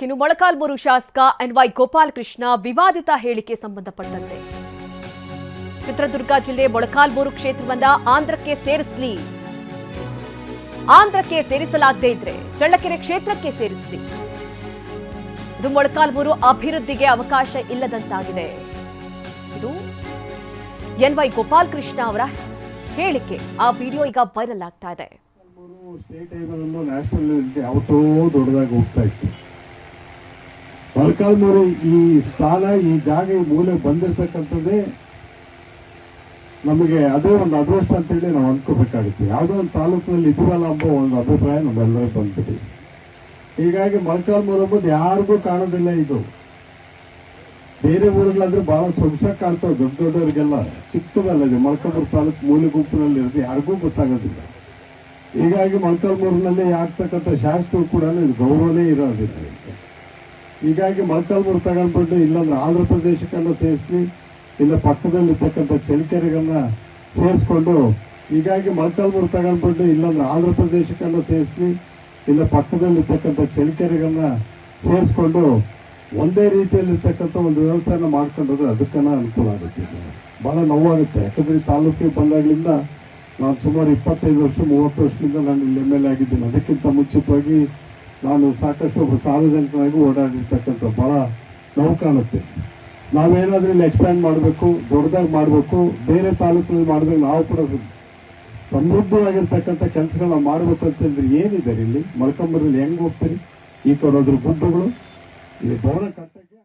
ಇನ್ನು ಮೊಳಕಾಲ್ಮೂರು ಶಾಸಕ ಎನ್ವೈ ಗೋಪಾಲಕೃಷ್ಣ ವಿವಾದಿತ ಹೇಳಿಕೆ ಸಂಬಂಧಪಟ್ಟಂತೆ ಚಿತ್ರದುರ್ಗ ಜಿಲ್ಲೆ ಮೊಳಕಾಲ್ಮೂರು ಕ್ಷೇತ್ರವನ್ನ ಆಂಧ್ರಕ್ಕೆ ಸೇರಿಸಲಾಗದೇ ಇದ್ರೆ ಚಳ್ಳಕೆರೆ ಕ್ಷೇತ್ರಕ್ಕೆ ಸೇರಿಸಲಿ. ಇದು ಮೊಳಕಾಲ್ಮೂರು ಅಭಿವೃದ್ಧಿಗೆ ಅವಕಾಶ ಇಲ್ಲದಂತಾಗಿದೆ. ಇದು ಎನ್ವೈ ಗೋಪಾಲಕೃಷ್ಣ ಅವರ ಹೇಳಿಕೆ. ಆ ವಿಡಿಯೋ ಈಗ ವೈರಲ್ ಆಗ್ತಾ ಇದೆ. ಸ್ಟೇಟ್ ನ್ಯಾಷನಲ್ ಯಾವತ್ತೋ ದೊಡ್ಡದಾಗಿ ಹೋಗ್ತಾ ಇತ್ತು. ಮೊಳಕಾಲ್ಮೂರು ಈ ಸ್ಥಾನ, ಈ ಜಾಗ, ಈ ಮೂಲೆ ಬಂದಿರತಕ್ಕಂಥದ್ದೇ ನಮಗೆ ಅದೇ ಒಂದು ಅದೃಷ್ಟ ಅಂತೇಳಿ ನಾವು ಅನ್ಕೋಬೇಕಾಗುತ್ತೆ. ಯಾವುದೋ ಒಂದು ತಾಲೂಕಿನಲ್ಲಿ ಇದೀವಲ್ಲ ಎಂಬ ಒಂದು ಅಭಿಪ್ರಾಯ ನಮ್ಮೆಲ್ಲರಿಗೂ ಬಂದ್ಬಿಟ್ಟು, ಹೀಗಾಗಿ ಮೊಳಕಾಲ್ಮೂರು ಎಂಬುದು ಯಾರಿಗೂ ಕಾಣೋದಿಲ್ಲ. ಇದು ಬೇರೆ ಊರುಗಳಾದ್ರೆ ಬಹಳ ಸೊಗಸಾಗಿ ಕಾಣ್ತಾವೆ ದೊಡ್ಡ ದೊಡ್ಡವರಿಗೆಲ್ಲ. ಚಿಕ್ಕದಲ್ಲ ಇದು ಮೊಳಕಾಲ್ಮೂರು ತಾಲೂಕು ಮೂಲೆ ಗುಂಪಿನಲ್ಲಿ ಇರುತ್ತೆ, ಯಾರಿಗೂ ಗೊತ್ತಾಗೋದಿಲ್ಲ. ಹೀಗಾಗಿ ಮೊಳಕಾಲ್ಮೂರಿನಲ್ಲಿ ಆಗ್ತಕ್ಕಂಥ ಶಾಸಕರು ಕೂಡ ಇದು ಗೌರವನೇ ಇರೋದಿಲ್ಲ. ಹೀಗಾಗಿ ಮೊಳಕಾಲ್ಮೂರು ತಗೊಂಡ್ಬಿಟ್ಟು ಇಲ್ಲಂದ್ರೆ ಆಂಧ್ರ ಪ್ರದೇಶಕ್ಕನ್ನ ಸೇರಿಸ್ಲಿ, ಇಲ್ಲ ಪಕ್ಕದಲ್ಲಿರ್ತಕ್ಕಂಥ ಚಳ್ಳಕೆರೆಗನ್ನ ಸೇರಿಸ್ಕೊಂಡು, ಹೀಗಾಗಿ ಮೊಳಕಾಲ್ಮೂರು ತಗೊಂಡ್ಬಿಟ್ಟು ಇಲ್ಲಂದ್ರೆ ಆಂಧ್ರ ಪ್ರದೇಶಕ್ಕನ್ನ ಸೇರಿಸ್ಲಿ, ಇಲ್ಲ ಪಕ್ಕದಲ್ಲಿರ್ತಕ್ಕಂಥ ಚಳ್ಳಕೆರೆಗನ್ನ ಸೇರಿಸ್ಕೊಂಡು ಒಂದೇ ರೀತಿಯಲ್ಲಿರ್ತಕ್ಕಂಥ ಒಂದು ವ್ಯವಸ್ಥೆನ ಮಾಡ್ಕೊಂಡ್ರೆ ಅದಕ್ಕನ್ನ ಅನುಕೂಲ ಆಗುತ್ತೆ. ಬಹಳ ನೋವಾಗುತ್ತೆ. ಯಾಕಂದ್ರೆ ತಾಲೂಕಿಗೆ ಬಂದಾಗಲಿಂದ ನಾನು ಸುಮಾರು 25 ವರ್ಷ 30 ವರ್ಷದಿಂದ ನಾನು ಇಲ್ಲಿ MLA ಆಗಿದ್ದೀನಿ. ಅದಕ್ಕಿಂತ ಮುಂಚಿತವಾಗಿ ನಾನು ಸಾಕಷ್ಟು ಒಬ್ಬ ಸಾರ್ವಜನಿಕನಾಗಿ ಓಡಾಡಿರ್ತಕ್ಕಂಥ ಬಹಳ ನೋವು ಕಾಣುತ್ತೆ. ನಾವೇನಾದ್ರೂ ಇಲ್ಲಿ ಎಕ್ಸ್ಪ್ಯಾಂಡ್ ಮಾಡಬೇಕು, ದೊಡ್ಡದಾಗಿ ಮಾಡಬೇಕು, ಬೇರೆ ತಾಲೂಕಿನಲ್ಲಿ ಮಾಡಿದಾಗ ನಾವು ಕೂಡ ಸಮೃದ್ಧವಾಗಿರ್ತಕ್ಕಂಥ ಕೆಲಸಗಳನ್ನ ಮಾಡಬೇಕು ಅಂತಂದ್ರೆ ಏನಿದೆ ಇಲ್ಲಿ ಮೊಳಕಾಲ್ಮೂರಲ್ಲಿ ಹೆಂಗೆ ಹೋಗ್ತೀರಿ? ಈ ಕಡೆ ಹೋದ್ರೆ ಗುಡ್ಡಗಳು, ಇಲ್ಲಿ ಭವನ ಕಟ್ಟಕ್ಕೆ